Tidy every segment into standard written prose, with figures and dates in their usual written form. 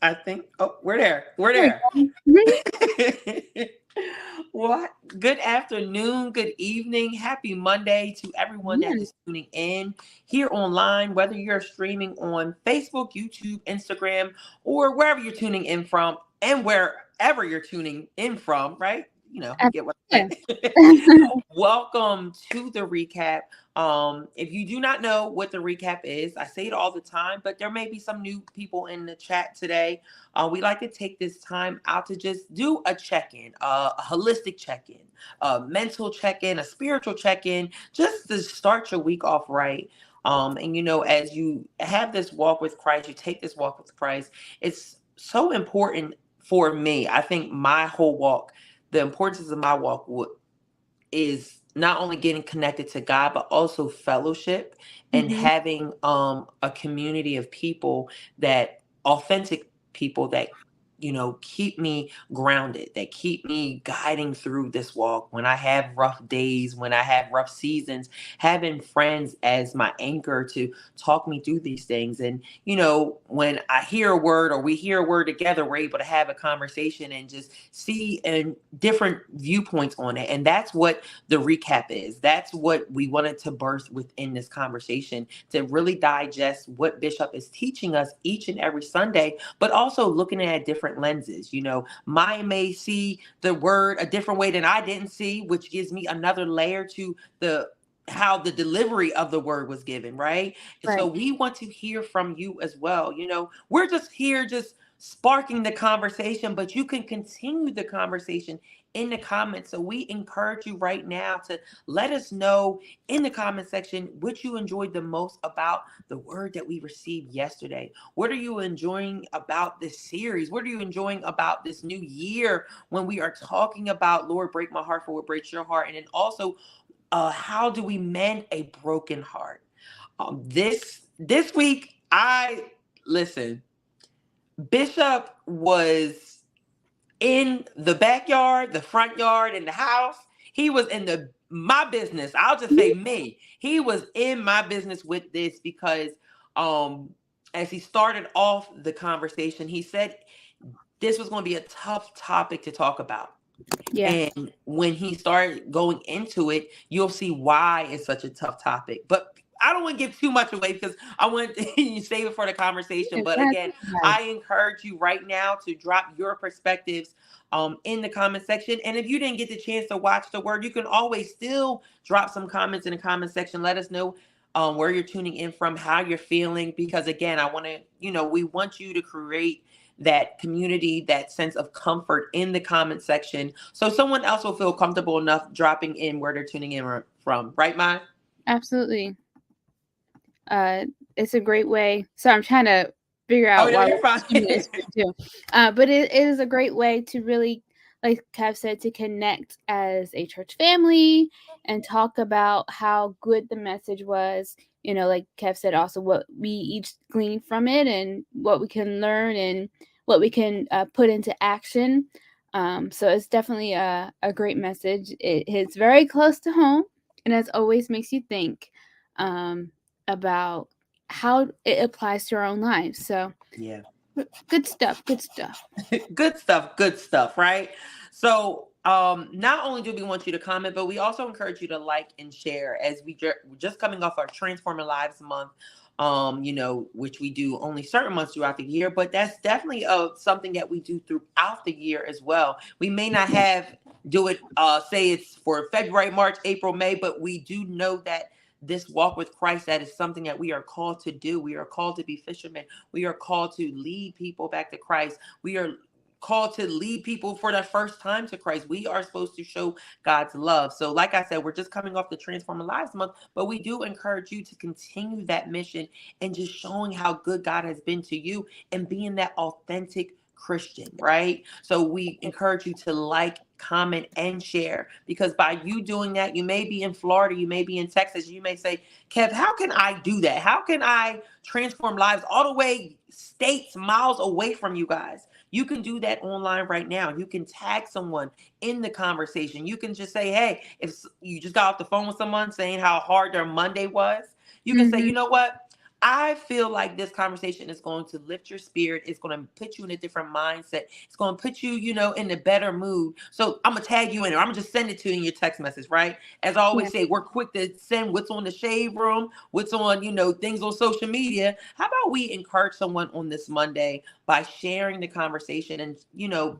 I think, oh, we're there. We're There there. we go. What? Good afternoon, good evening, happy Monday to everyone that Yeah. is tuning in here online, whether you're streaming on Facebook, YouTube, Instagram, or wherever you're tuning in from, and wherever you're tuning in from, right? You get what I'm Yeah. saying. Welcome to the recap. If you do not know what the recap is, I say it all the time, but there may be some new people in the chat today. We like to take this time out to just do a check-in, a holistic check-in, a mental check-in, a spiritual check-in, just to start your week off right. And as you have this walk with Christ, you take this walk with Christ, it's so important for me. I think my whole walk, the importance of my walk is not only getting connected to God, but also fellowship and Hmm. having a community of people, that authentic people that keep me grounded, that keep me guiding through this walk when I have rough days, when I have rough seasons, having friends as my anchor to talk me through these things. And when I hear a word or we hear a word together, we're able to have a conversation and just see and different viewpoints on it. And that's what the recap is. That's what we wanted to birth within this conversation, to really digest what Bishop is teaching us each and every Sunday, but also looking at different lenses. Maya may see the word a different way than I didn't see, which gives me another layer to the how the delivery of the word was given, right? And so Right. we want to hear from you as well. We're just here just sparking the conversation, but you can continue the conversation in the comments. So we encourage you right now to let us know in the comment section what you enjoyed the most about the word that we received yesterday. What are you enjoying about this series? What are you enjoying about this new year when we are talking about Lord, break my heart for what breaks your heart? And then also, how do we mend a broken heart? This week, I listen. Bishop was in the backyard, the front yard, in the house. He was in my business. I'll just say me. He was in my business with this because as he started off the conversation, he said this was going to be a tough topic to talk about. Yeah. And when he started going into it, you'll see why it's such a tough topic. But I don't want to give too much away because I want to save it for the conversation. Yeah. But That's again, right. I encourage you right now to drop your perspectives in the comment section. And if you didn't get the chance to watch the word, you can always still drop some comments in the comment section. Let us know where you're tuning in from, how you're feeling. Because again, I want to, we want you to create that community, that sense of comfort in the comment section, so someone else will feel comfortable enough dropping in where they're tuning in from. Right, Mai? Absolutely. Uh, it's a great way. So I'm trying to figure Oh, out no, why you're we're fine. doing this too. But it is a great way to really, like Kev said, to connect as a church family and talk about how good the message was. Like Kev said, also what we each glean from it and what we can learn and what we can put into action. So it's definitely a great message. It hits very close to home, and as always makes you think. Um, about how it applies to our own lives. So Yeah. good stuff. Good stuff. Good stuff. Good stuff. Right. So, not only do we want you to comment, but we also encourage you to like and share as we're just coming off our Transforming Lives month. Which we do only certain months throughout the year, but that's definitely something that we do throughout the year as well. We may not do it, say it's for February, March, April, May, but we do know that this walk with Christ, that is something that we are called to do. We are called to be fishermen. We are called to lead people back to Christ. We are called to lead people for the first time to Christ. We are supposed to show God's love. So like I said, we're just coming off the Transforming Lives month, but we do encourage you to continue that mission and just showing how good God has been to you and being that authentic Christian, right? So we encourage you to like, comment, and share, because by you doing that, you may be in Florida, you may be in Texas, you may say, Kev, how can I do that? How can I transform lives all the way states, miles away from you guys? You can do that online right now. You can tag someone in the conversation. You can just say, hey, if you just got off the phone with someone saying how hard their Monday was, you can say, Mm-hmm. you know what? I feel like this conversation is going to lift your spirit. It's going to put you in a different mindset. It's going to put you, in a better mood. So I'm going to tag you in it. I'm going to just send it to you in your text message, right? As I Yeah. always say, we're quick to send what's on the shade room, what's on, things on social media. How about we encourage someone on this Monday by sharing the conversation and,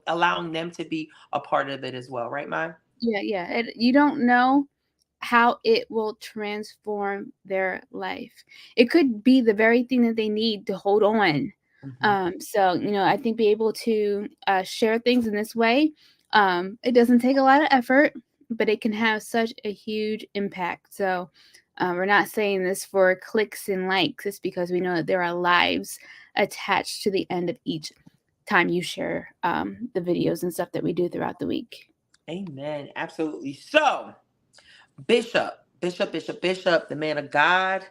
allowing them to be a part of it as well, right, Mai? Yeah. You don't know how it will transform their life. It could be the very thing that they need to hold on. So, I think be able to share things in this way, it doesn't take a lot of effort, but it can have such a huge impact. So, we're not saying this for clicks and likes. It's because we know that there are lives attached to the end of each time you share the videos and stuff that we do throughout the week. Amen. Absolutely. So, Bishop, the man of God,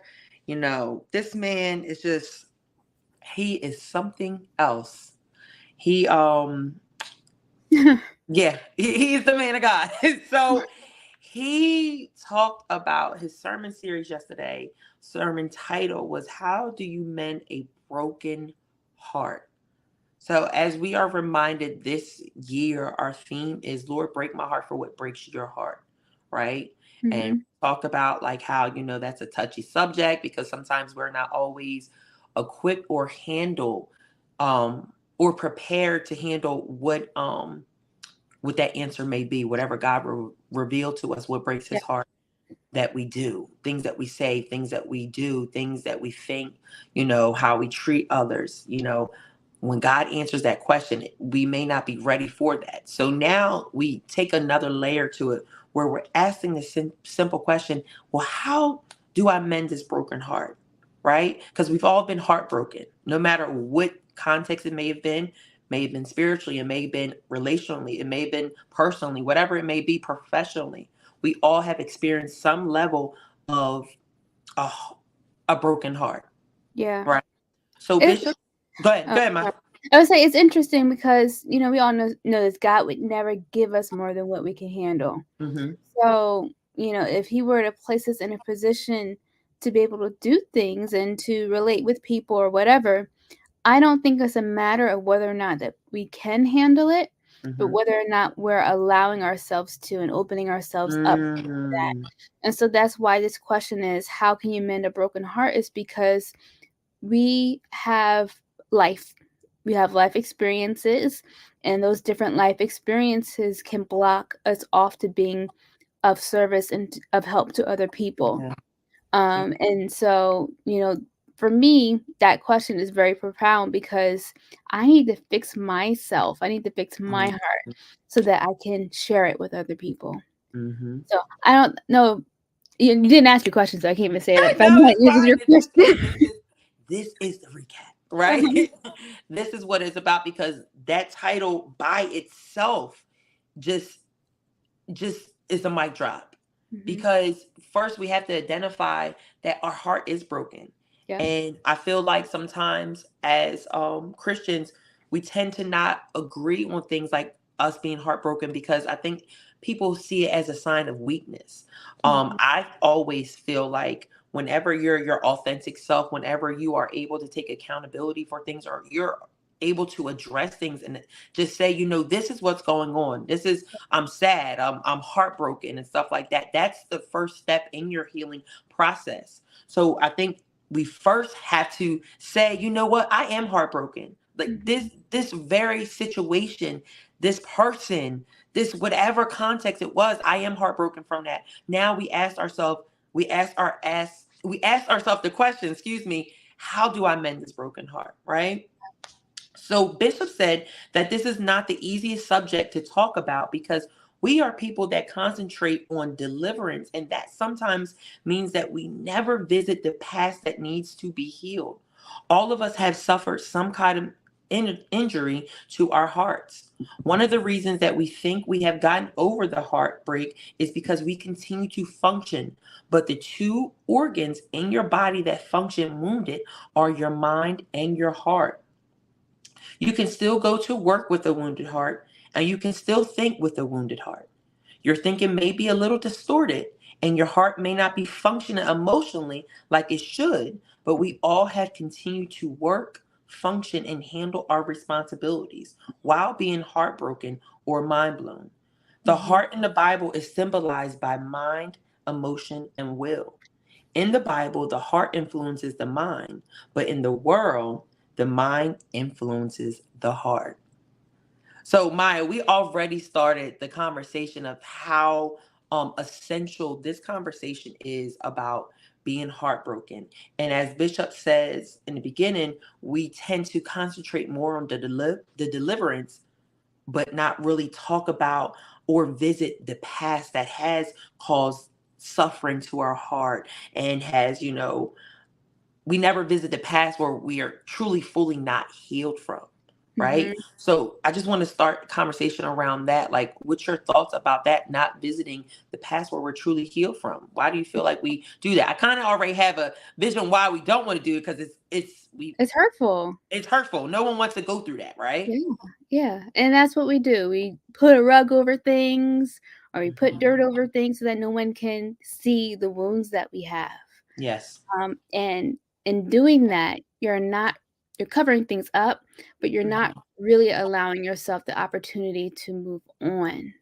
this man is just, he is something else. He, yeah, he's the man of God. So he talked about his sermon series yesterday. Sermon title was How Do You Mend a Broken Heart? So as we are reminded this year, our theme is Lord, break my heart for what breaks your heart, right? And talked about like how, that's a touchy subject because sometimes we're not always equipped or handle or prepared to handle what that answer may be, whatever God revealed to us, what breaks his heart that we do, things that we say, things that we do, things that we think, how we treat others, when God answers that question, we may not be ready for that. So now we take another layer to it where we're asking the simple question, well, how do I mend this broken heart? Right? Because we've all been heartbroken, no matter what context it may have been spiritually, it may have been relationally, it may have been personally, whatever it may be, professionally. We all have experienced some level of a broken heart. Yeah. Right. So Bishop, go ahead, Ma. I would say it's interesting because, we all know that God would never give us more than what we can handle. Mm-hmm. So, if he were to place us in a position to be able to do things and to relate with people or whatever, I don't think it's a matter of whether or not that we can handle it, but whether or not we're allowing ourselves to and opening ourselves up to that. And so that's why this question is, how can you mend a broken heart? Is because we have life. We have life experiences, and those different life experiences can block us off to being of service and of help to other people. Yeah. And so, for me, that question is very profound because I need to fix myself. I need to fix my heart so that I can share it with other people. So I don't know. You didn't ask your question, so I can't even say that. No, Your question. This is the recap, right? This is what it's about because that title by itself just is a mic drop. Because first we have to identify that our heart is broken. Yeah. And I feel like sometimes as Christians, we tend to not agree on things like us being heartbroken because I think people see it as a sign of weakness. I always feel like whenever you're your authentic self, whenever you are able to take accountability for things or you're able to address things and just say, this is what's going on. I'm sad. I'm heartbroken and stuff like that. That's the first step in your healing process. So I think we first have to say, you know what? I am heartbroken. Like this very situation, this person, this whatever context it was, I am heartbroken from that. Now we ask ourselves the question, how do I mend this broken heart? Right? So Bishop said that this is not the easiest subject to talk about because we are people that concentrate on deliverance, and that sometimes means that we never visit the past that needs to be healed. All of us have suffered some kind of injury to our hearts. One of the reasons that we think we have gotten over the heartbreak is because we continue to function, but the two organs in your body that function wounded are your mind and your heart. You can still go to work with a wounded heart, and you can still think with a wounded heart. Your thinking may be a little distorted, and your heart may not be functioning emotionally like it should, but we all have continued to work, function, and handle our responsibilities while being heartbroken or mind blown. The Mhm. heart in the Bible is symbolized by mind, emotion, and will. In the Bible, the heart influences the mind, but in the world, the mind influences the heart. So, Maya, we already started the conversation of how essential this conversation is about being heartbroken. And as Bishop says in the beginning, we tend to concentrate more on the deliverance, but not really talk about or visit the past that has caused suffering to our heart and has, we never visit the past where we are truly fully not healed from, right? Mhm. So I just want to start a conversation around that. Like, what's your thoughts about that, not visiting the past where we're truly healed from? Why do you feel like we do that? I kind of already have a vision why we don't want to do it, because It's hurtful. it's hurtful. No one wants to go through that, right? Yeah, yeah, and that's what we do. We put a rug over things, or we put dirt Mhm. over things so that no one can see the wounds that we have. Yes. And in doing that, you're covering things up, but you're not Mhm. really allowing yourself the opportunity to move on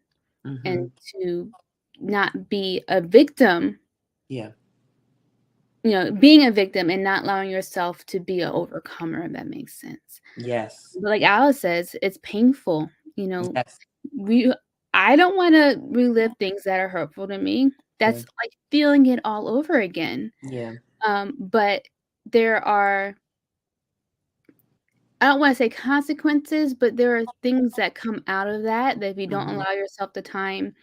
and Mhm. to not be a victim, Yeah. being a victim and not allowing yourself to be an overcomer, if that makes sense. Yes. But like Alice says, it's painful. Yes. We I don't want to relive things that are hurtful to me. Yeah. That's like feeling it all over again. Yeah. But there are, I don't want to say consequences, but there are things that come out of that if you don't Mhm. allow yourself the time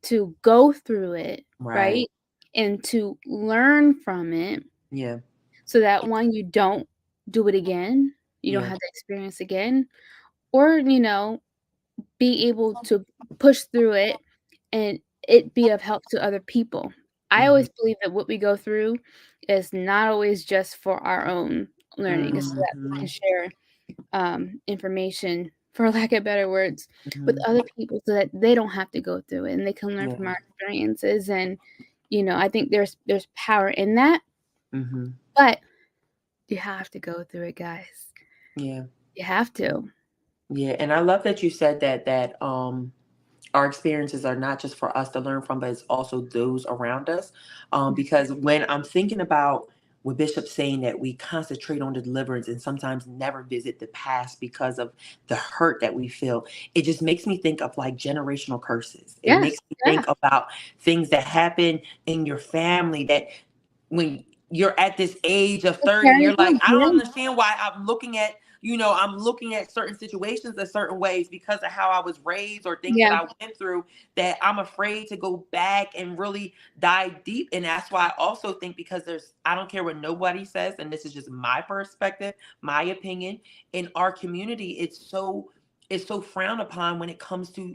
to go through it, Right. right? And to learn from it Yeah. so that one, you don't do it again, you don't Yeah. have the experience again, or, be able to push through it and it be of help to other people. I Mhm. always believe that what we go through is not always just for our own learning, it's so that we can Mhm. share information, for lack of better words, with Mhm. other people so that they don't have to go through it and they can learn Yeah. from our experiences. And I think there's power in that, Mhm. but you have to go through it, guys. Yeah. You have to. Yeah. And I love that you said that our experiences are not just for us to learn from, but it's also those around us. Because when I'm thinking about what Bishop's saying, that we concentrate on the deliverance and sometimes never visit the past because of the hurt that we feel, it just makes me think of like generational curses. It Yes, makes me yeah. think about things that happen in your family that when you're at this age of It 30, carries you're like, on. I don't Yeah. understand why I'm looking at certain situations in certain ways because of how I was raised or things that Yeah. I went through, that I'm afraid to go back and really dive deep. And that's why I also think, because I don't care what nobody says, and this is just my perspective, my opinion, in our community, it's so frowned upon when it comes to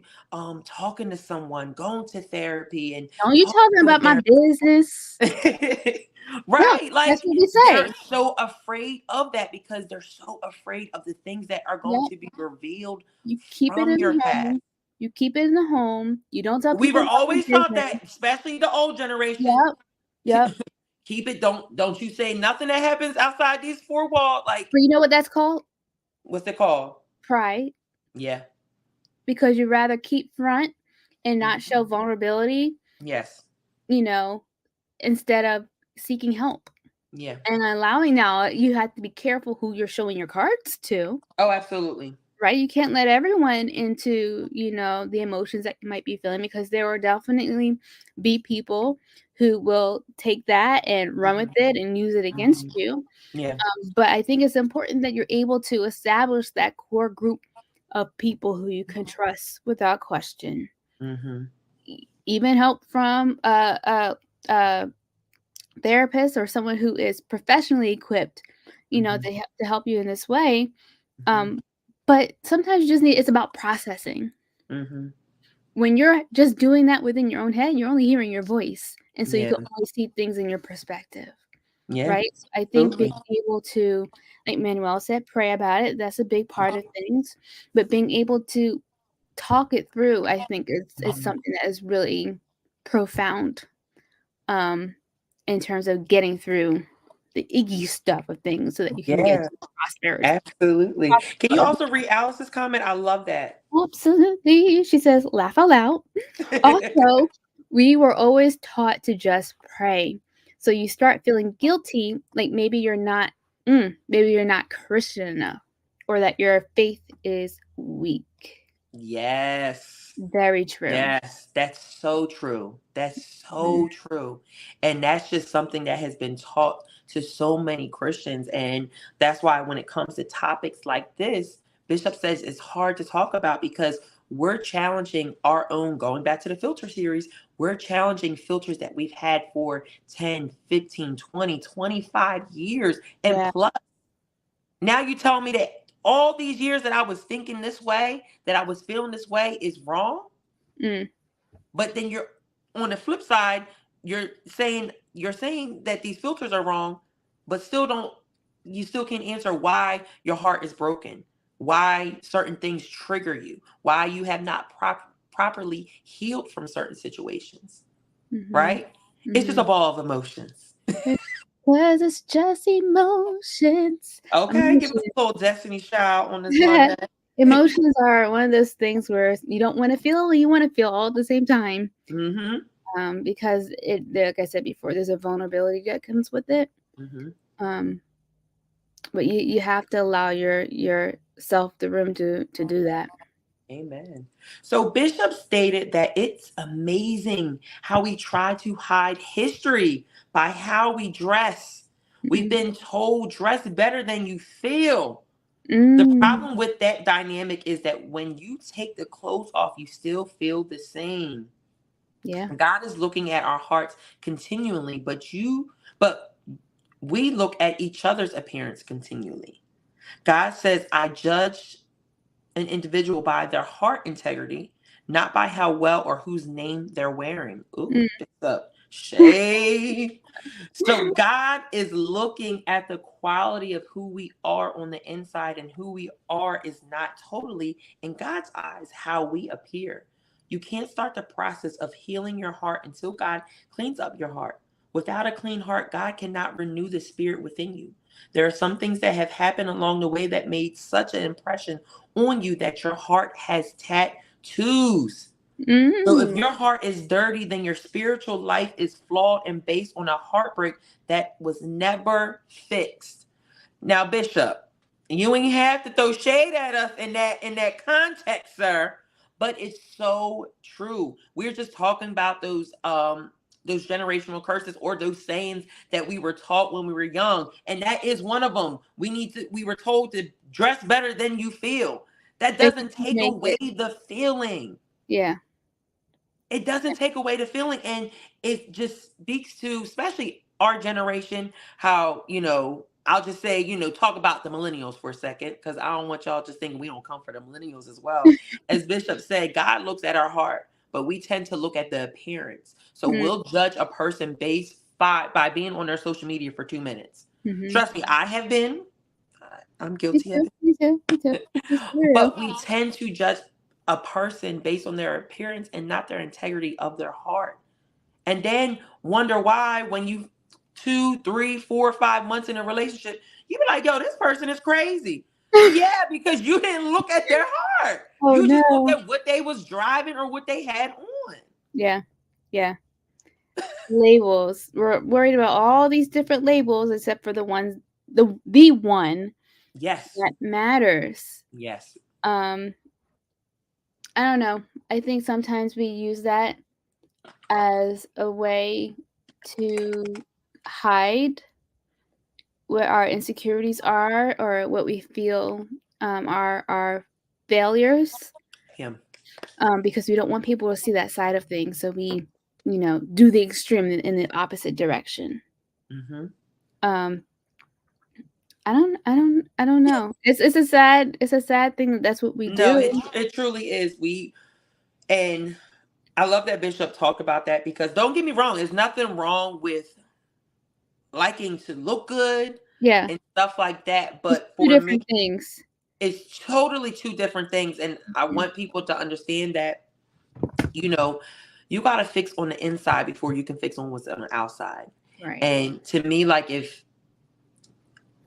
talking to someone, going to therapy, and Don't you talking talking to a about my therapist. business. Yeah, Right, that's like what we they're say. so afraid of that because they're so afraid of the things that are going Yep. to be revealed You keep it from in your the past. home. You keep it in the home. You don't tell We people were about always your taught business. that, especially the old generation. Yep. Yep. Keep it. Don't you say nothing that happens outside these four walls. Like, But you know what that's called? what's it called? Pride. Yeah. Because you rather keep front and not Mhm. show vulnerability, Yes. you know, instead of seeking help. Yeah. And allowing, now you have to be careful who you're showing your cards to. Oh, absolutely. Right? You can't let everyone into, the emotions that you might be feeling, because there will definitely be people who will take that and run with Mhm. it and use it against Mhm. you. Yeah. But I think it's important that you're able to establish that core group of people who you can trust without question. Mhm. Even help from a therapist or someone who is professionally equipped, Mhm. to help you in this way. Mhm. Um, but sometimes you just it's about processing. Mhm. When you're just doing that within your own head, you're only hearing your voice, and so you Yeah. can only see things in your perspective, Yeah. right? So I think being Absolutely. able to, like Manuel said, pray about it, that's a big part of things, but being able to talk it through, I think is Mhm. something that is really profound, um, in terms of getting through the icky stuff of things so that you can get Yeah, to prosperity. absolutely. Can you also read Alice's comment? I love that. Absolutely. She says, laugh out loud. Also, we were always taught to just pray. So you start feeling guilty, like maybe you're not Christian enough, or that your faith is weak. Yes. Very true. Yes, that's so true. That's so true. And that's just something that has been taught to so many Christians. And that's why when it comes to topics like this, Bishop says it's hard to talk about because we're challenging our own, going back to the filter series, we're challenging filters that we've had for 10, 15, 20, 25 years and Yeah. plus. Now you tell me that all these years that I was thinking this way, that I was feeling this way is wrong? Mm. But then you're on the flip side, you're saying that these filters are wrong, but you still can't answer why your heart is broken, why certain things trigger you, why you have not properly healed from certain situations, Mm-hmm. right? It's just a ball of emotions. Because it's just emotions. Okay, give us Emotions. a little Destiny Child on this Monday. Emotions are one of those things where you don't want to feel, you want to feel all at the same time. Mm-hmm. Because like I said before, there's a vulnerability that comes with it. Mm-hmm. But you have to allow yourself the room to do that. Amen. So Bishop stated that it's amazing how we try to hide history by how we dress. We've been told dress better than you feel. The problem with that dynamic is that when you take the clothes off, you still feel the same. Yeah. God is looking at our hearts continually, but we look at each other's appearance continually. God says, I judge an individual by their heart integrity, not by how well or whose name they're wearing. Ooh, it's up. Shade. So God is looking at the quality of who we are on the inside, and who we are is not totally, in God's eyes, how we appear. You can't start the process of healing your heart until God cleans up your heart. Without a clean heart, God cannot renew the spirit within you. There are some things that have happened along the way that made such an impression on you that your heart has tattoos. So if your heart is dirty, then your spiritual life is flawed and based on a heartbreak that was never fixed. Now, Bishop, you ain't have to throw shade at us in that context, sir. But it's so true. We're just talking about those generational curses or those sayings that we were taught when we were young, and that is one of them. We were told to dress better than you feel. That doesn't take away the feeling. Yeah. It doesn't take away the feeling, and it just speaks to, especially our generation, how, I'll just say, talk about the millennials for a second, because I don't want y'all just thinking we don't come for the millennials as well. As Bishop said, God looks at our heart, but we tend to look at the appearance. So we'll judge a person based by being on their social media for 2 minutes. Trust me, I have been. I'm guilty of it. Me too. But we tend to judge a person based on their appearance and not their integrity of their heart. And then wonder why when you 2, 3, 4, 5 months in a relationship, you be like, yo, this person is crazy. Yeah, because you didn't look at their heart. Oh, you just no. looked at what they was driving or what they had on. Yeah. Labels. We're worried about all these different labels except for the one Yes. that matters. Yes. I don't know. I think sometimes we use that as a way to hide what our insecurities are, or what we feel are our failures. Because we don't want people to see that side of things, so we do the extreme in the opposite direction. I don't know. It's a sad thing that's what we do. No, it truly is. And I love that Bishop talked about that, because don't get me wrong, there's nothing wrong with liking to look good, and stuff like that. But Two different things. It's totally two different things. And I want people to understand that, you got to fix on the inside before you can fix on what's on the outside. Right. And to me, like, if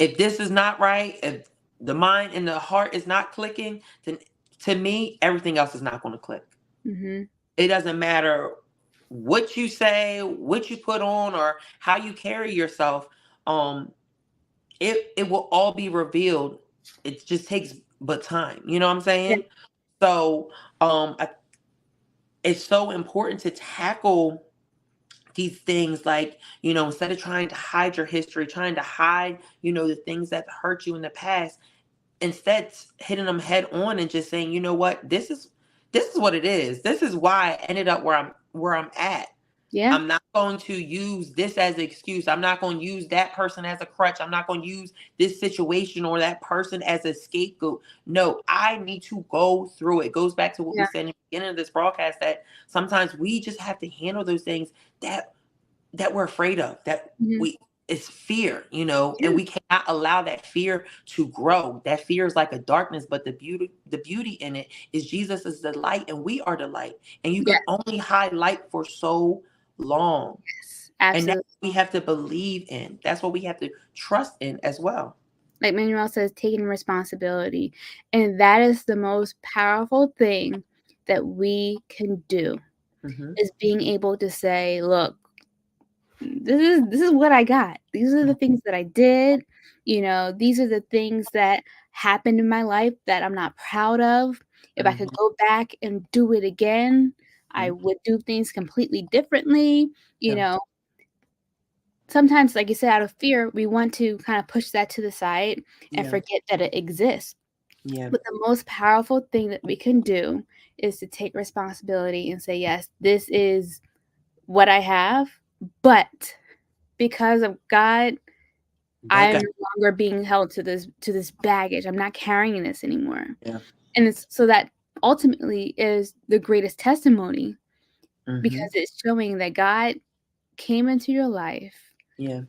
if this is not right, if the mind and the heart is not clicking, then to me, everything else is not going to click. Mm-hmm. It doesn't matter what you say, what you put on, or how you carry yourself. It will all be revealed. It just takes but time. You know what I'm Yeah. saying? So it's so important to tackle these things, like, instead of trying to hide your history, trying to hide, the things that hurt you in the past, instead hitting them head on and just saying, you know what, this is what it is. This is why I ended up where I'm at. Yeah. I'm not going to use this as an excuse. I'm not going to use that person as a crutch. I'm not going to use this situation or that person as a scapegoat. No, I need to go through it. It goes back to what we Yeah. said in the beginning of this broadcast, that sometimes we just have to handle those things that we're afraid of, that Mm-hmm. it's fear, and we cannot allow that fear to grow. That fear is like a darkness, but the beauty in it is Jesus is the light and we are the light. And you Yeah. can only hide light for so long. Yes, And that's absolutely. what we have to believe in. That's what we have to trust in as well. Like Manuel says, taking responsibility. And that is the most powerful thing that we can do, Mm-hmm. is being able to say, look, this is what I got. These are the things that I did. These are the things that happened in my life that I'm not proud of. If I could go back and do it again, I would do things completely differently. Yeah. Sometimes, like you said, out of fear, we want to kind of push that to the side and Yeah. forget that it exists. Yeah. But the most powerful thing that we can do is to take responsibility and say, yes, this is what I have, but because of God, I am no longer being held to this baggage. I'm not carrying this anymore. Yeah. And it's so that ultimately is the greatest testimony, because it's showing that God came into your life. Yeah.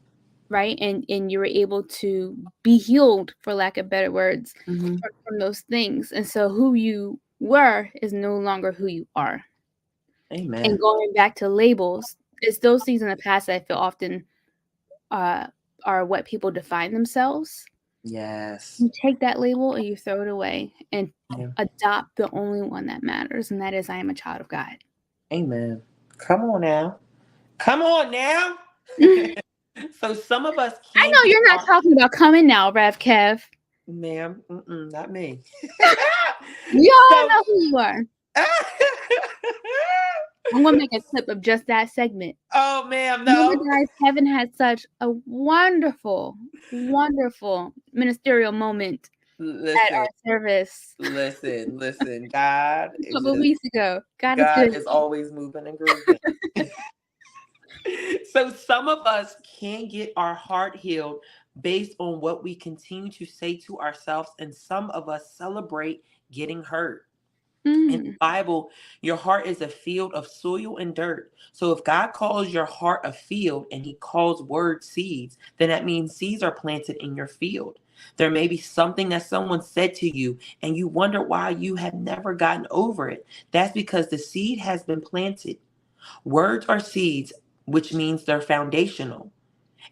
Right. And you were able to be healed, for lack of better words, from those things. And so who you were is no longer who you are. Amen. And going back to labels, it's those things in the past that I feel often are what people define themselves. Yes. You take that label and you throw it away and adopt the only one that matters, and that is, I am a child of God. Amen. Come on now. Come on now. So some of us can't. I know you're not talking about coming now, Rev Kev. Ma'am, not me. You all know who you are. I'm gonna make a clip of just that segment. Oh, ma'am, no. Guys, Kevin had such a wonderful, wonderful ministerial moment at our service. Listen. God a couple weeks ago. God is always moving and grooving. So some of us can't get our heart healed based on what we continue to say to ourselves, and some of us celebrate getting hurt. In the Bible, your heart is a field of soil and dirt. So if God calls your heart a field and he calls words seeds, then that means seeds are planted in your field. There may be something that someone said to you and you wonder why you have never gotten over it. That's because the seed has been planted. Words are seeds, which means they're foundational.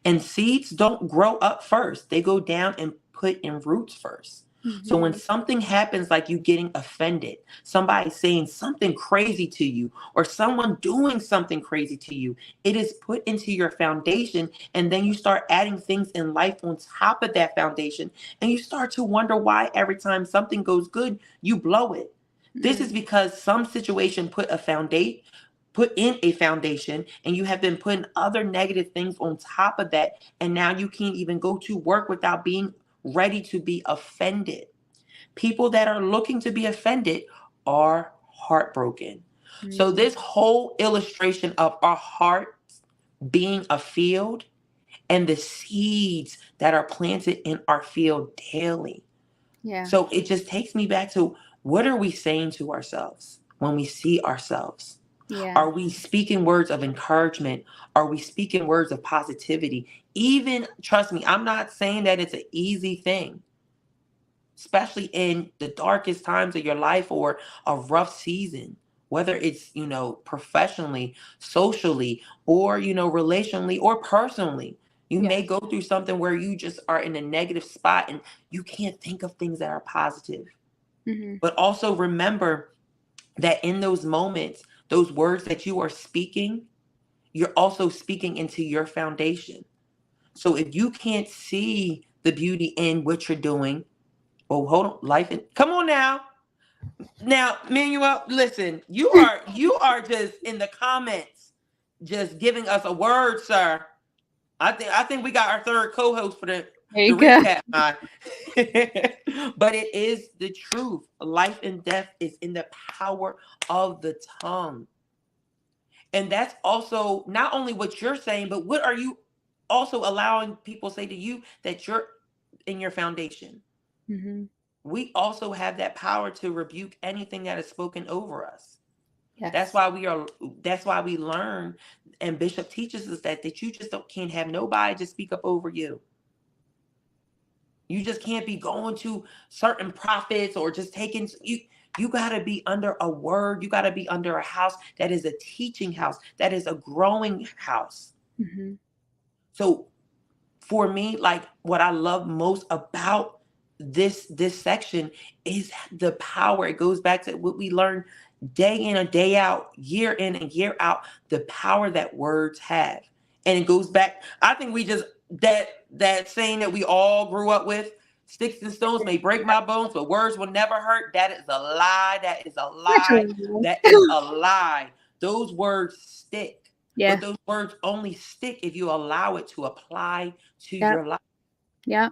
And seeds don't grow up first. They go down and put in roots first. So when something happens, like you getting offended, somebody saying something crazy to you, or someone doing something crazy to you, it is put into your foundation. And then you start adding things in life on top of that foundation. And you start to wonder why every time something goes good, you blow it. This is because some situation put in a foundation, and you have been putting other negative things on top of that. And now you can't even go to work without being ready to be offended. People that are looking to be offended are heartbroken. So this whole illustration of our hearts being a field and the seeds that are planted in our field daily. Yeah. So it just takes me back to, what are we saying to ourselves when we see ourselves? Yeah. Are we speaking words of encouragement? Are we speaking words of positivity? Even, trust me, I'm not saying that it's an easy thing, especially in the darkest times of your life or a rough season, whether it's, professionally, socially, or, relationally or personally. You Yeah. may go through something where you just are in a negative spot and you can't think of things that are positive. Mm-hmm. But also remember that in those moments, those words that you are speaking, you're also speaking into your foundation. So if you can't see the beauty in what you're doing, oh, hold on, come on now. Now, Manuel, listen, you are just in the comments, just giving us a word, sir. I think we got our third co-host for There the you go. recap. But it is the truth. Life and death is in the power of the tongue. And that's also not only what you're saying, but what are you also allowing people say to you that you're in your foundation? Mm-hmm. We also have that power to rebuke anything that is spoken over us. That's Yes. why we learn, and Bishop teaches us that you just can't have nobody just speak up over you. You just can't be going to certain prophets or just taking you got to be under a word. You got to be under a house that is a teaching house, that is a growing house. Mm-hmm. So for me, like what I love most about this section is the power. It goes back to what we learn day in and day out, year in and year out, the power that words have. And it goes back, I think we just that saying that we all grew up with, sticks and stones may break my bones, but words will never hurt. That is a lie. That is a lie. Naturally. That is a lie. Those words stick. Yeah. But those words only stick if you allow it to apply to Yep. your life. Yep.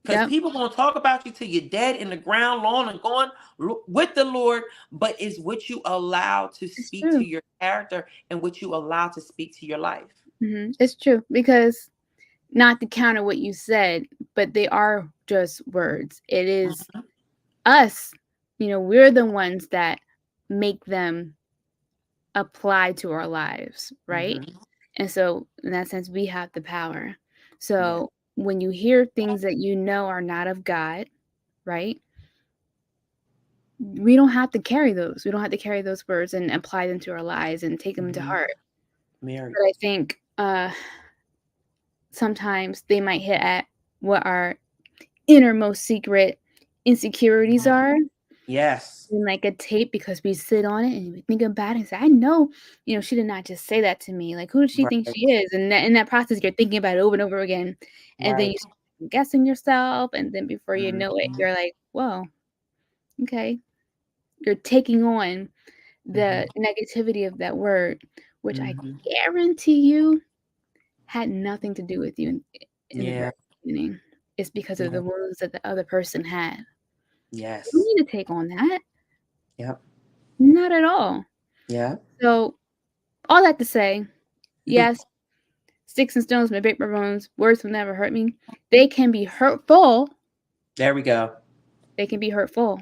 Because Yep. people gonna talk about you till you're dead in the ground, long and gone with the Lord. But it's what you allow to It's speak to true. your character and what you allow to speak to your life. Mm-hmm. It's true, because not to counter what you said, but they are just words. It is Mhm. us, we're the ones that make them apply to our lives, right? Mhm. And so, in that sense, we have the power. Yeah. So, when you hear things that you know are not of God, right? We don't have to carry those. We don't have to carry those words and apply them to our lives and take them to Mhm. heart. Mary. But I think sometimes they might hit at what our innermost secret insecurities are Yes. in like a tape, because we sit on it and we think about it and say, I know, she did not just say that to me. Like, who does she think Right. she is? And in that process, you're thinking about it over and over again. And then Right. you start guessing yourself. And then before you know it, Mhm. you're like, whoa, okay. You're taking on the Mhm. negativity of that word, which I Mhm. guarantee you had nothing to do with you in the very Yeah. beginning. It's because of Yeah. the wounds that the other person had. You don't Yes. need to take on that. Yep. Not at all. Yeah. So, all that to say, yes, sticks and stones may break my bones, words will never hurt me. They can be hurtful. There we go. They can be hurtful,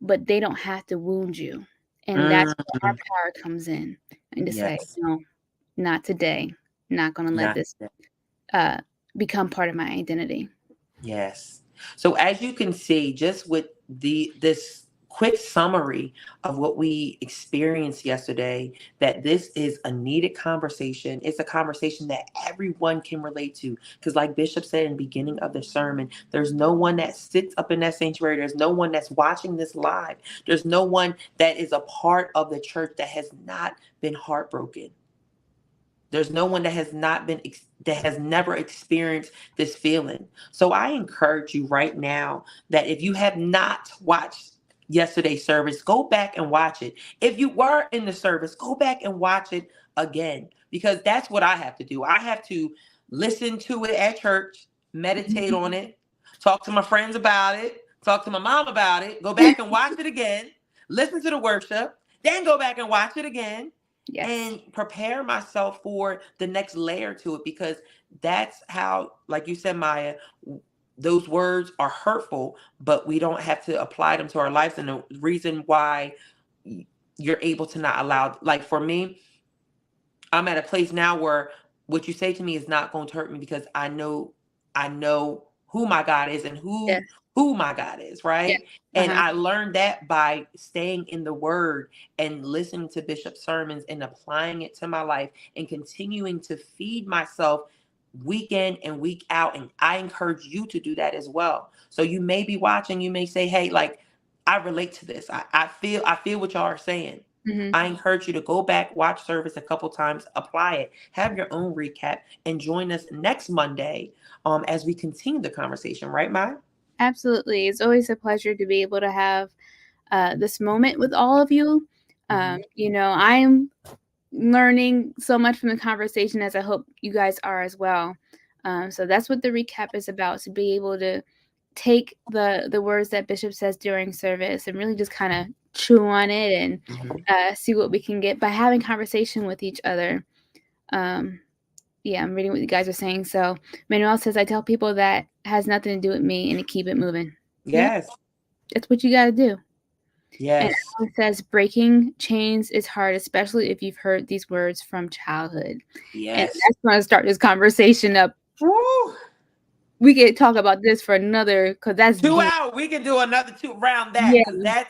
but they don't have to wound you. And that's where our Mhm. power comes in. And to say, Yes. no, not today. Not going to let Not. this uh, become part of my identity. Yes. So as you can see, just with this quick summary of what we experienced yesterday, that this is a needed conversation. It's a conversation that everyone can relate to. Because like Bishop said in the beginning of the sermon, there's no one that sits up in that sanctuary. There's no one that's watching this live. There's no one that is a part of the church that has not been heartbroken. There's no one that has never experienced this feeling. So I encourage you right now that if you have not watched yesterday's service, go back and watch it. If you were in the service, go back and watch it again, because that's what I have to do. I have to listen to it at church, meditate on it, talk to my friends about it, talk to my mom about it, go back and watch it again, listen to the worship, then go back and watch it again Yes. and prepare myself for the next layer to it, because that's how, like you said, Maya, those words are hurtful, but we don't have to apply them to our lives. And the reason why you're able to not allow, like for me, I'm at a place now where what you say to me is not going to hurt me, because I know who my God is and Yes. who my God is, Yeah. right? And Uh-huh. I learned that by staying in the word and listening to Bishop's sermons and applying it to my life and continuing to feed myself week in and week out. And I encourage you to do that as well. So you may be watching, you may say, hey, like, I relate to this. I feel what y'all are saying. Hmm. I encourage you to go back, watch service a couple times, apply it, have your own recap, and join us next Monday as we continue the conversation, right, Mai? Absolutely. It's always a pleasure to be able to have this moment with all of you. Mhm. I'm learning so much from the conversation, as I hope you guys are as well. So that's what the recap is about, to be able to take the words that Bishop says during service and really just kind of chew on it and Mhm. see what we can get by having conversation with each other. Yeah, I'm reading what you guys are saying. So Manuel says, I tell people that has nothing to do with me and to keep it moving. Yep, Yes. that's what you got to do. And Yes. Alan says, breaking chains is hard, especially if you've heard these words from childhood. And Yes. that's going to start this conversation up. Woo. We could talk about this for another, because that's 2 deep. hours. We can do another 2 round that Yeah, because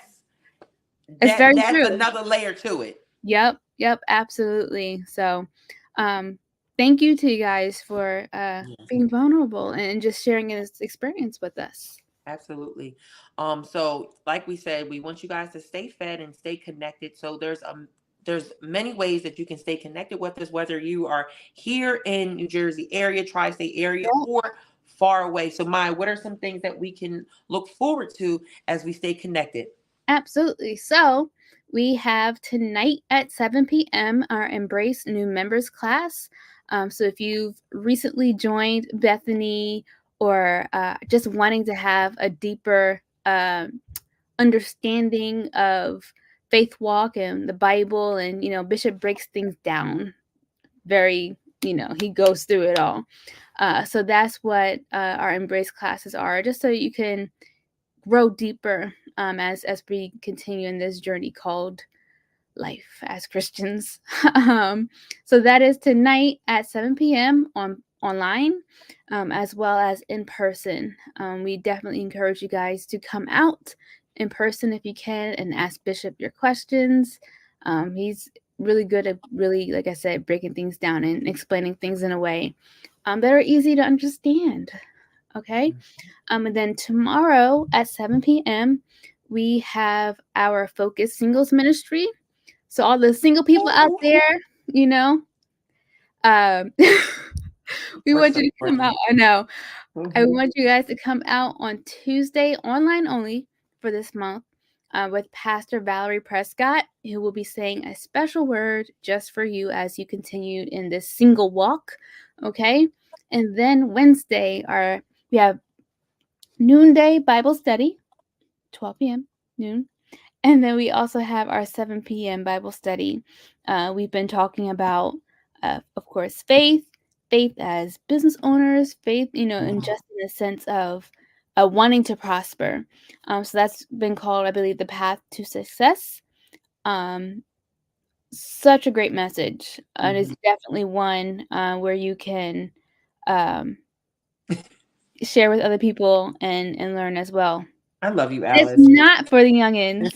it's very that's true. another layer to it. Yep, absolutely. So, thank you to you guys for being vulnerable and just sharing this experience with us. Absolutely. So like we said, we want you guys to stay fed and stay connected. So there's many ways that you can stay connected with us, whether you are here in New Jersey area, tri-state area, Yep. or far away. So Maya, what are some things that we can look forward to as we stay connected? Absolutely. So, we have tonight at 7 p.m. our Embrace New Members class. So, if you've recently joined Bethany or just wanting to have a deeper understanding of faith walk and the Bible, and Bishop breaks things down very, he goes through it all. So that's what our Embrace classes are, just so you can grow deeper as we continue in this journey called life as Christians. So that is tonight at 7 p.m. online, as well as in person. We definitely encourage you guys to come out in person if you can and ask Bishop your questions. He's really good at really, like I said, breaking things down and explaining things in a way that are easy to understand. Okay. And then tomorrow at 7 p.m., we have our Focus Singles Ministry. So all the single people out there, you know, um, we We're want you to come supporting out. you. I know. I Mhm. want you guys to come out on Tuesday, online only, for this month, with Pastor Valerie Prescott, who will be saying a special word just for you as you continue in this single walk. Okay. And then Wednesday, we have noonday Bible study, 12 p.m. noon. And then we also have our 7 p.m. Bible study. We've been talking about, of course, faith as business owners, faith, and just in the sense of wanting to prosper. So that's been called, I believe, the path to success. Um, Such a great message. And it's Mhm. definitely one where you can um, share with other people and learn as well. I love you, It's Alice. not for the youngins.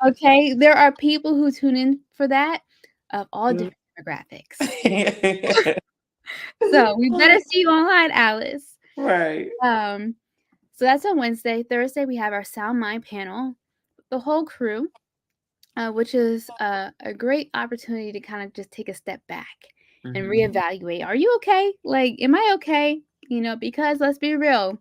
Okay, there are people who tune in for that of all different demographics. So we better see you online, Alice. Right. Um, so that's on Wednesday. Thursday we have our Sound Mind panel, the whole crew, which is a great opportunity to kind of just take a step back and Mhm. reevaluate. Are you okay? Like, am I okay? Because let's be real.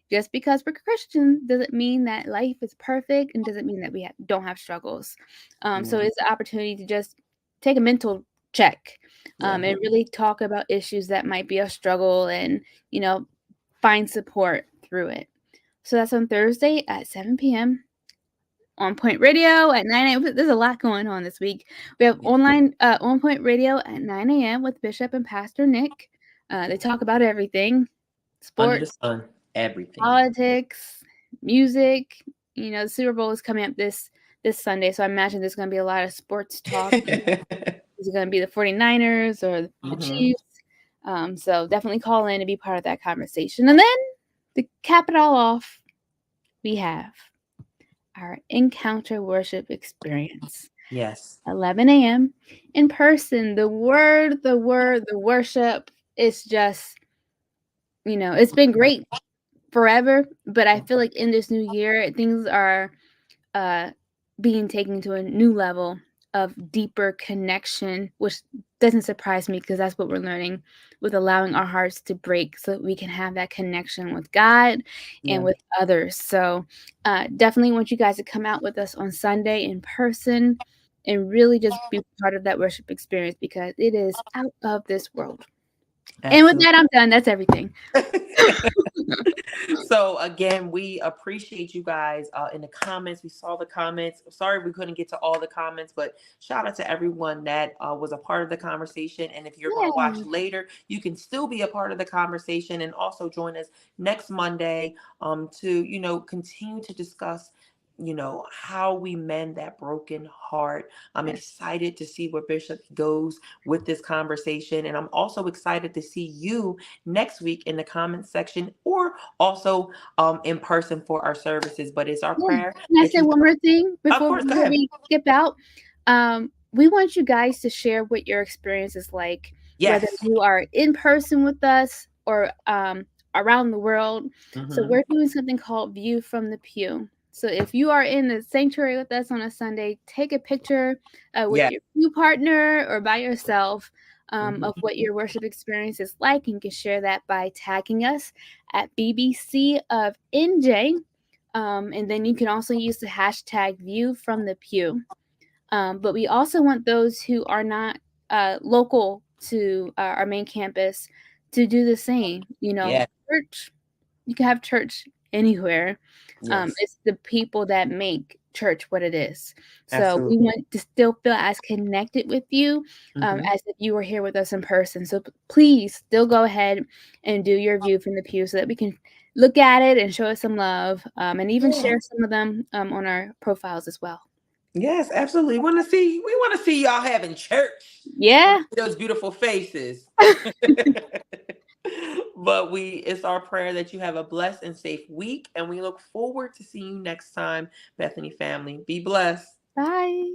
Just because we're Christian doesn't mean that life is perfect and doesn't mean that we don't have struggles. So Yeah. it's an opportunity to just take a mental check Yeah. and really talk about issues that might be a struggle and, find support through it. So that's on Thursday at 7 p.m. On Point Radio at 9 a.m. There's a lot going on this week. We have online On Point Radio at 9 a.m. with Bishop and Pastor Nick. They talk about everything: Under the sports, sun, everything. politics, music. The Super Bowl is coming up this Sunday, so I imagine there's going to be a lot of sports talk. Is it going to be the 49ers or the Mhm. Chiefs? So definitely call in and be part of that conversation. And then to cap it all off, we have our encounter worship experience. Yes. 11 a.m. in person. The worship is just, it's been great forever. But I feel like in this new year, things are being taken to a new level of deeper connection, which doesn't surprise me because that's what we're learning with allowing our hearts to break so that we can have that connection with God and with others. So definitely want you guys to come out with us on Sunday in person and really just be part of that worship experience because it is out of this world. Absolutely. And with that, I'm done. That's everything. So again, we appreciate you guys in the comments. We saw the comments. Sorry we couldn't get to all the comments, but shout out to everyone that was a part of the conversation. And if you're going to watch later, you can still be a part of the conversation and also join us next Monday to continue to discuss how we mend that broken heart. I'm excited to see where Bishop goes with this conversation. And I'm also excited to see you next week in the comments section or also in person for our services. But it's our prayer. Can I say one more thing before we skip out? We want you guys to share what your experience is like, whether you are in person with us or around the world. So we're doing something called View from the Pew. So if you are in the sanctuary with us on a Sunday, take a picture with your pew partner or by yourself of what your worship experience is like, and you can share that by tagging us at BBC of NJ. And then you can also use the hashtag View from the Pew. But we also want those who are not local to our main campus to do the same. Church, you can have church anywhere. It's the people that make church what it is. So we want to still feel as connected with you as if you were here with us in person. So please still go ahead and do your View from the Pew so that we can look at it and show us some love and even share some of them on our profiles as well. Yes, absolutely. We want to see y'all having church. Yeah. Those beautiful faces. But it's our prayer that you have a blessed and safe week. And we look forward to seeing you next time, Bethany family. Be blessed. Bye.